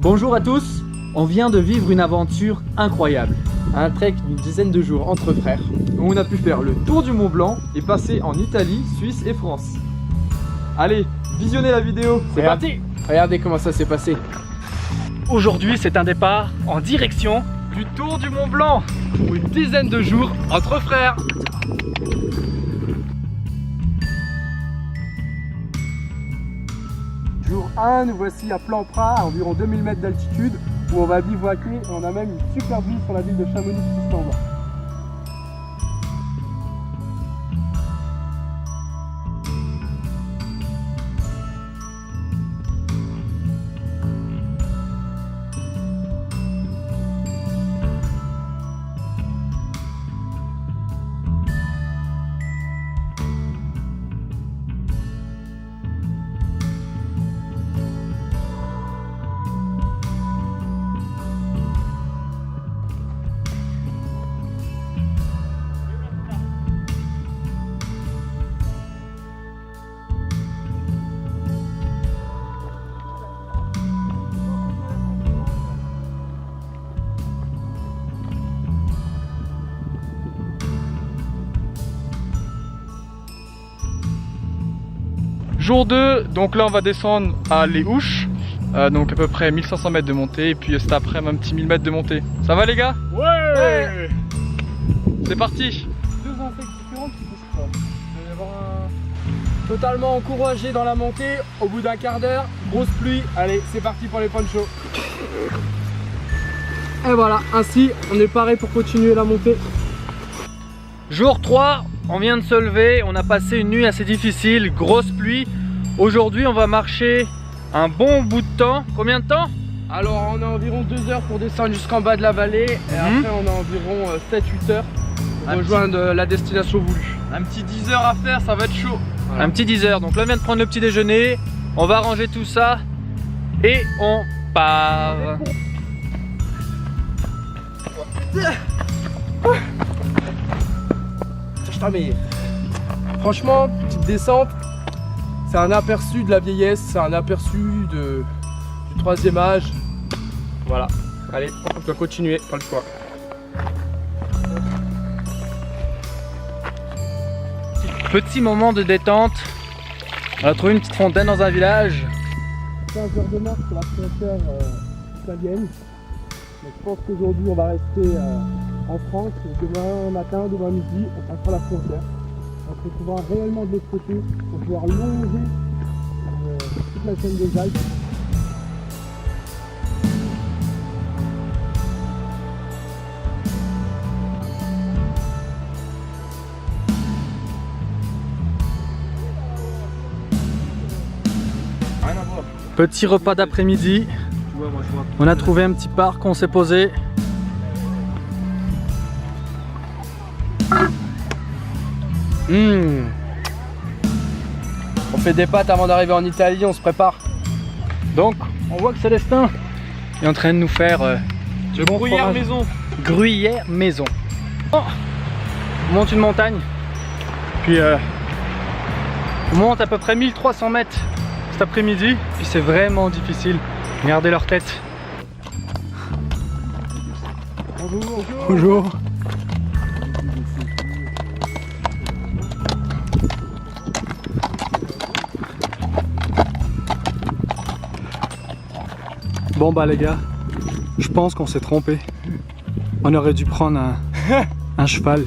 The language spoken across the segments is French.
Bonjour à tous, on vient de vivre une aventure incroyable. Un trek d'une dizaine de jours entre frères, où on a pu faire le tour du Mont Blanc et passer en Italie, Suisse et France. Allez, visionnez la vidéo, c'est parti! Regardez comment ça s'est passé. Aujourd'hui, c'est un départ en direction Du tour du Mont Blanc, pour une dizaine de jours entre frères. Jour 1, nous voici à Plan Prat, à environ 2000 mètres d'altitude, où on va bivouaquer et on a même une super vue sur la ville de Chamonix qui s'en va. Jour 2, donc là on va descendre à Les Houches, donc à peu près 1500 mètres de montée, et puis cet après un petit 1000 mètres de montée. Ça va les gars? Ouais. C'est parti. Deux insectes différents qui poussent pas. Il va y avoir un totalement encouragé dans la montée. Au bout d'un quart d'heure, grosse pluie. Allez, c'est parti pour les ponchos. Et voilà, ainsi on est paré pour continuer la montée. Jour 3, on vient de se lever, on a passé une nuit assez difficile, grosse pluie. Aujourd'hui, on va marcher un bon bout de temps. Combien de temps? Alors on a environ 2 heures pour descendre jusqu'en bas de la vallée. Et après on a environ 7-8 heures pour rejoindre la destination voulue. Un petit 10 heures à faire, ça va être chaud. Voilà. Un petit 10 heures. Donc là, on vient de prendre le petit déjeuner. On va ranger tout ça et on part. Franchement, petite descente, c'est un aperçu de la vieillesse, c'est un aperçu du troisième âge. Voilà, allez, on peut continuer, pas le choix. Petit moment de détente. On a trouvé une petite fontaine dans un village. 15 heures de marche sur la frontière italienne. Donc je pense qu'aujourd'hui on va rester en France. Et demain matin, demain midi, on passera la frontière. On se retrouvera réellement de l'autre côté pour pouvoir longer toute la chaîne des Alpes. Petit repas d'après-midi. On a trouvé un petit parc, on s'est posé. On fait des pâtes avant d'arriver en Italie, on se prépare. Donc, on voit que Célestin est en train de nous faire Le gruyère maison. gruyère maison. Oh, on monte une montagne. Puis on monte à peu près 1300 mètres cet après-midi. Puis c'est vraiment difficile. Regardez leur tête. Bonjour. Bonjour. Bon bah les gars, je pense qu'on s'est trompé. On aurait dû prendre un cheval.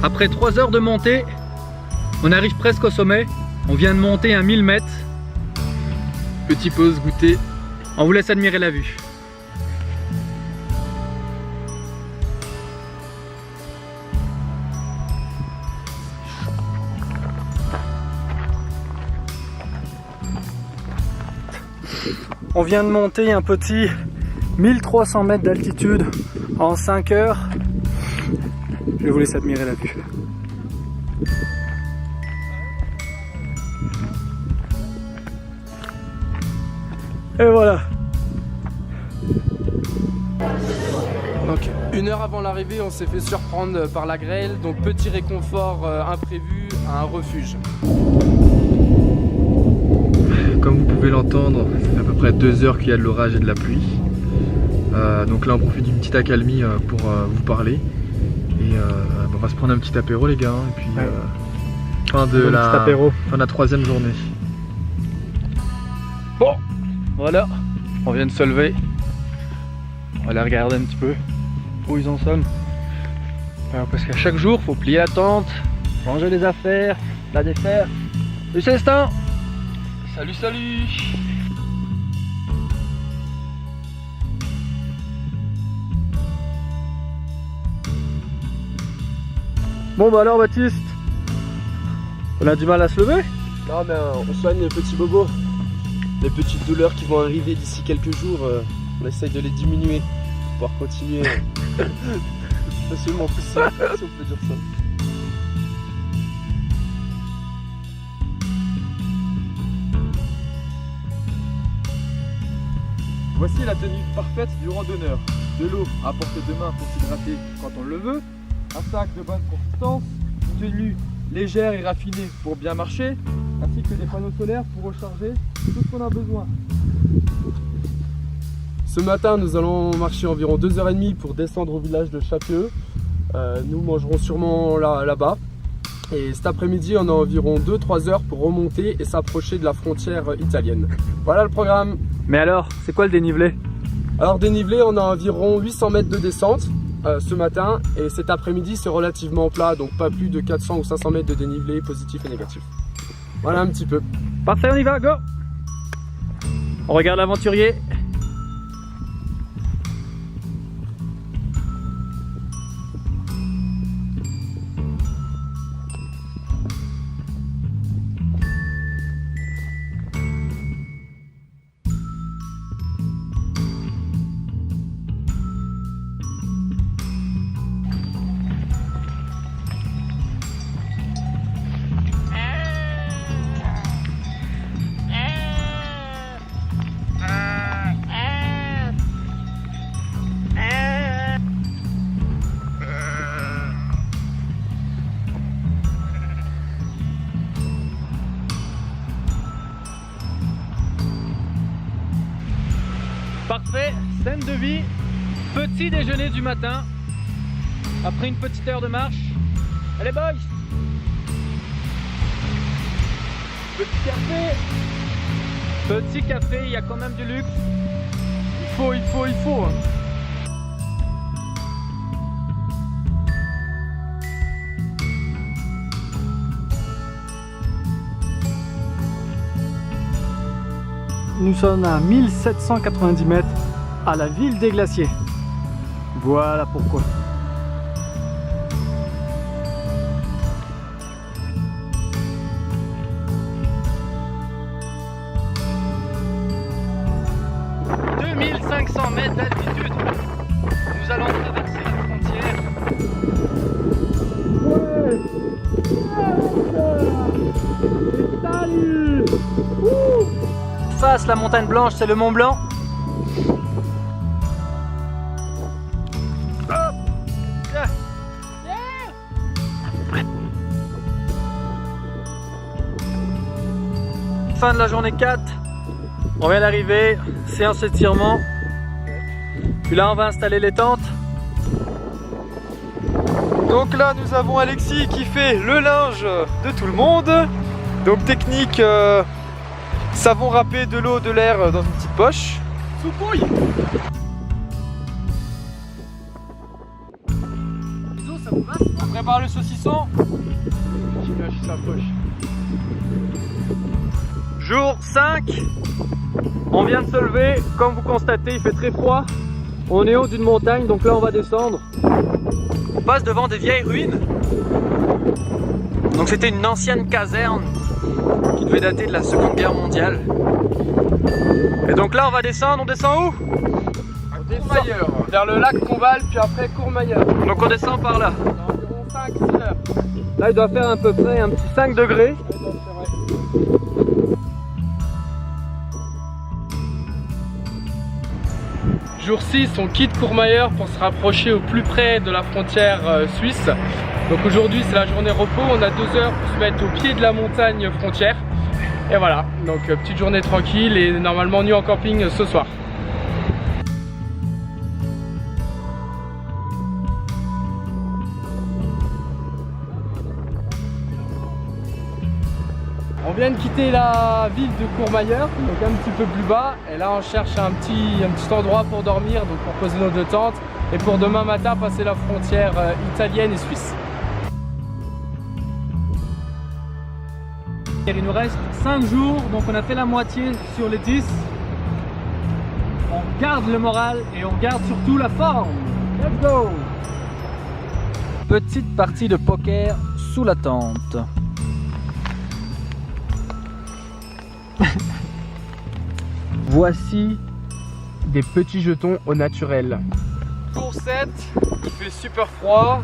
Après 3 heures de montée, on arrive presque au sommet. On vient de monter à 1000 mètres. Petit pause goûter. On vous laisse admirer la vue. On vient de monter un petit 1300 mètres d'altitude en 5 heures. Je vais vous laisser admirer la vue. Et voilà. Donc 1 heure avant l'arrivée, on s'est fait surprendre par la grêle, donc petit réconfort imprévu à un refuge. Comme vous pouvez l'entendre, ça fait à peu près 2 heures qu'il y a de l'orage et de la pluie. Donc là on profite d'une petite accalmie pour vous parler. Et on va se prendre un petit apéro les gars, hein, et puis fin de la 3e journée. Bon, voilà, on vient de se lever. On va aller regarder un petit peu où ils en sont. Alors, parce qu'à chaque jour, faut plier la tente, ranger les affaires, la défaire. Salut Célestin. Salut, salut. Bon bah alors Baptiste, on a du mal à se lever? Non mais on soigne les petits bobos, les petites douleurs qui vont arriver d'ici quelques jours, on essaye de les diminuer pour pouvoir continuer facilement possible, si on peut dire ça. Voici la tenue parfaite du randonneur. De l'eau à portée de main pour s'hydrater quand on le veut, un sac de bonne consistance, une tenue légère et raffinée pour bien marcher, ainsi que des panneaux solaires pour recharger tout ce qu'on a besoin. Ce matin, nous allons marcher environ 2h30 pour descendre au village de Chapieux. Nous mangerons sûrement là-bas. Et cet après-midi, on a environ 2-3 heures pour remonter et s'approcher de la frontière italienne. Voilà le programme. Mais alors, c'est quoi le dénivelé? Alors dénivelé, on a environ 800 mètres de descente ce matin. Et cet après-midi, c'est relativement plat, donc pas plus de 400 ou 500 mètres de dénivelé positif et négatif. Voilà un petit peu. Parfait, on y va, go! On regarde l'aventurier. Parfait, scène de vie, petit déjeuner du matin, après une petite heure de marche. Allez boys! Petit café! Petit café, il y a quand même du luxe. Il faut hein. Nous sommes à 1790 mètres à la ville des glaciers. Voilà pourquoi. « 2500 mètres d'altitude. Nous allons traverser la frontière. » Ouais. Salut. Face, la montagne blanche, c'est le Mont Blanc. Hop. Fin de la journée 4. On vient d'arriver, séance étirement. Puis là on va installer les tentes. Donc là nous avons Alexis qui fait le linge de tout le monde. Donc technique savon râpé, de l'eau, de l'air dans une petite poche. Soupouille. On prépare le saucisson. Jour 5. On vient de se lever. Comme vous constatez, il fait très froid. On est haut d'une montagne, donc là on va descendre. On passe devant des vieilles ruines. Donc c'était une ancienne caserne qui devait dater de la Seconde Guerre mondiale. Et donc là on va descendre, on descend où? Courmayeur, vers le lac Combal, puis après Courmayeur. Donc on descend par là. Environ 5-6 heures. Là il doit faire à peu près un petit 5 degrés. Jour 6, on quitte Courmayeur pour se rapprocher au plus près de la frontière suisse. Donc aujourd'hui c'est la journée repos, on a 2 heures pour se mettre au pied de la montagne frontière. Et voilà, donc petite journée tranquille et normalement nuit en camping ce soir. On vient de quitter la ville de Courmayeur, donc un petit peu plus bas, et là on cherche un petit endroit pour dormir, donc pour poser nos 2 tentes, et pour demain matin passer la frontière italienne et suisse. Il nous reste 5 jours, donc on a fait la moitié sur les 10. On garde le moral et on garde surtout la forme. Let's go! Petite partie de poker sous la tente. Voici des petits jetons au naturel. Jour 7, il fait super froid.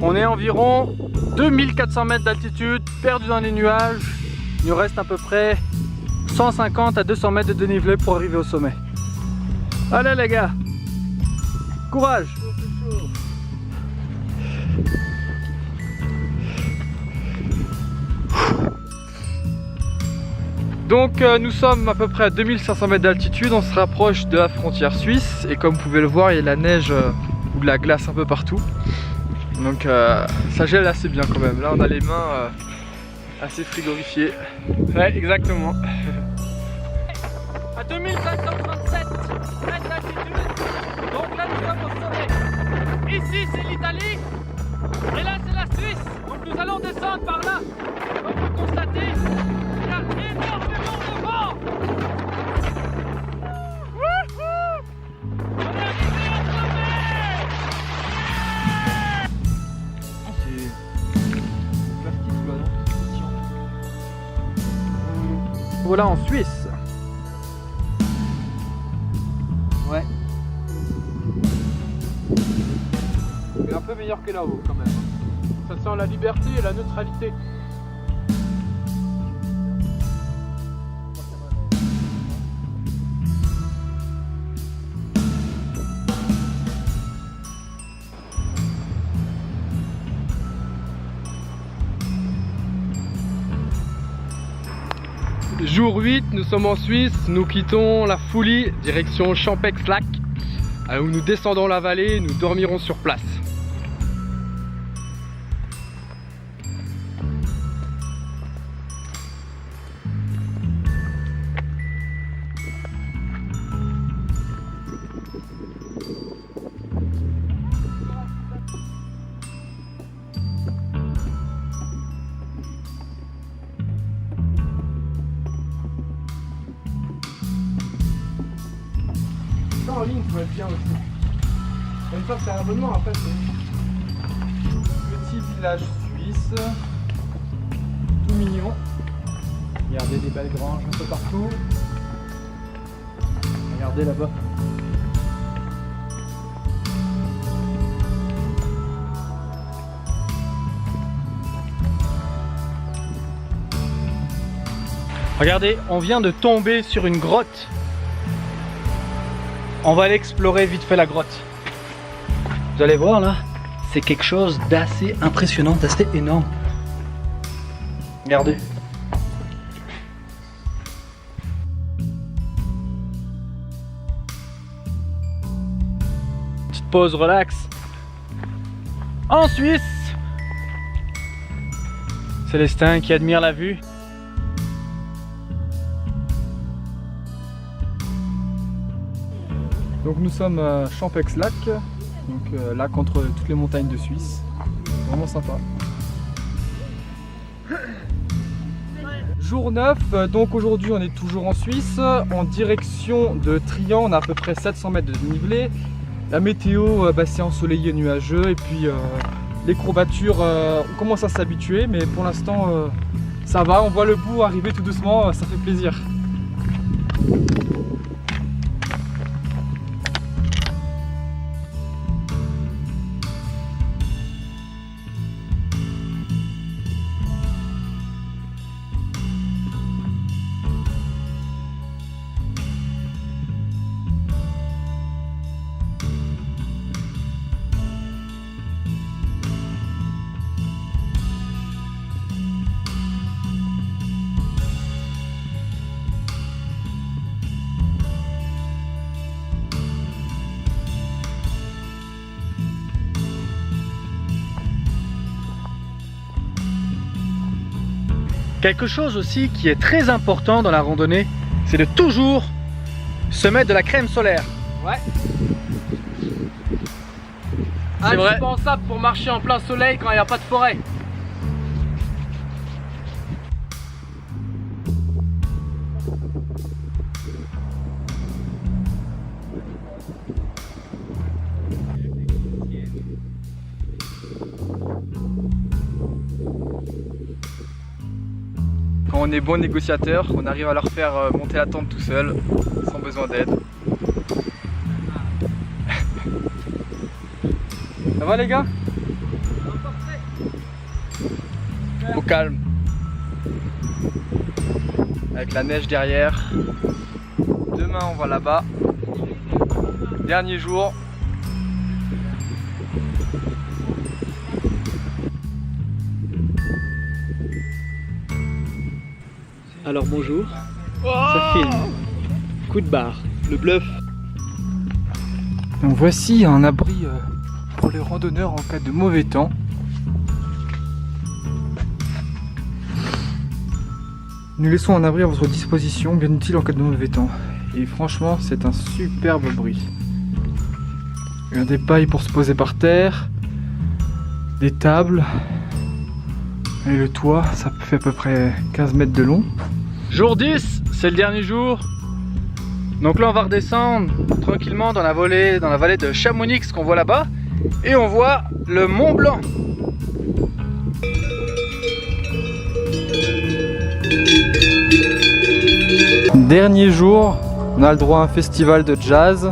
On est environ 2400 mètres d'altitude, perdu dans les nuages. Il nous reste à peu près 150 à 200 mètres de dénivelé pour arriver au sommet. Allez les gars, courage! Donc nous sommes à peu près à 2500 mètres d'altitude, on se rapproche de la frontière suisse et comme vous pouvez le voir il y a de la neige ou de la glace un peu partout. Donc ça gèle assez bien quand même, là on a les mains assez frigorifiées. Ouais exactement. À 2537 mètres d'altitude, donc là nous sommes au sommet. Ici c'est l'Italie et là c'est la Suisse, donc nous allons descendre par là. On peut constater qu'il y a énormément de vent. Wouhou! On est arrivé au sommet! C'est plastique là, non? Voilà en Suisse. Ouais. Mais un peu meilleur que là-haut quand même. Ça sent la liberté et la neutralité. Jour 8, nous sommes en Suisse, nous quittons la Foulie, direction Champex-Lac, où nous descendons la vallée, nous dormirons sur place. En ligne, ça va être bien aussi. Une fois que c'est un abonnement, après c'est petit village suisse, tout mignon. Regardez des belles granges un peu partout. Regardez là-bas. Regardez, on vient de tomber sur une grotte. On va aller explorer vite fait la grotte. Vous allez voir là, c'est quelque chose d'assez impressionnant, d'assez énorme. Regardez. Petite pause relax. En Suisse, Célestin qui admire la vue. Donc nous sommes à Champex-Lac, donc lac entre toutes les montagnes de Suisse. Vraiment sympa. Jour 9, donc aujourd'hui on est toujours en Suisse, en direction de Trian, on a à peu près 700 mètres de dénivelé. La météo, c'est ensoleillé, nuageux, et puis les courbatures, on commence à s'habituer, mais pour l'instant ça va, on voit le bout arriver tout doucement, ça fait plaisir. Quelque chose aussi qui est très important dans la randonnée, c'est de toujours se mettre de la crème solaire. Ouais. C'est vrai. Indispensable pour marcher en plein soleil quand il n'y a pas de forêt. Quand on est bon négociateur, on arrive à leur faire monter la tente tout seul, sans besoin d'aide. Ça va les gars? Au calme. Avec la neige derrière. Demain on va là-bas. Dernier jour. Alors bonjour, ça filme. Coup de barre, le bluff. Donc voici un abri pour les randonneurs en cas de mauvais temps. Nous laissons un abri à votre disposition, bien utile en cas de mauvais temps. Et franchement, c'est un superbe abri. Il y a des pailles pour se poser par terre, des tables, et le toit, ça fait à peu près 15 mètres de long. Jour 10, c'est le dernier jour. Donc là on va redescendre tranquillement dans la vallée de Chamonix qu'on voit là-bas. Et on voit le Mont Blanc. Dernier jour, on a le droit à un festival de jazz.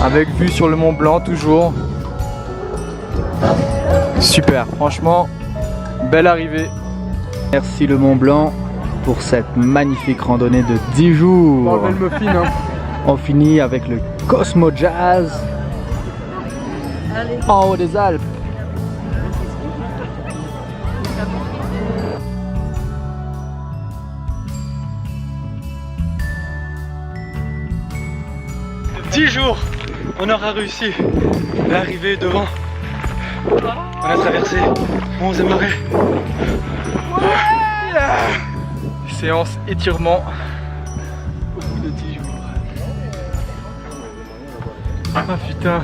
Avec vue sur le Mont Blanc toujours. Super, franchement, belle arrivée. Merci le Mont Blanc pour cette magnifique randonnée de 10 jours. Enlevez le muffin, hein. On finit avec le Cosmo Jazz en haut des Alpes. « 10 jours, on aura réussi. L'arrivée devant. On a traversé 11 marais. Séance étirement. Au bout de 10 jours. Ah putain.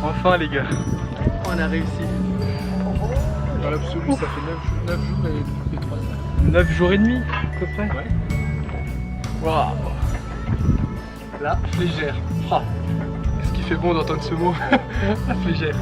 Enfin les gars. On a réussi. Dans l'absolu, ça fait 9 jours et 3 semaines. 9 jours et demi à peu près. Ouais. Waouh. La flégère. Ah. Qu'est-ce qui fait bon d'entendre ce mot? La flégère.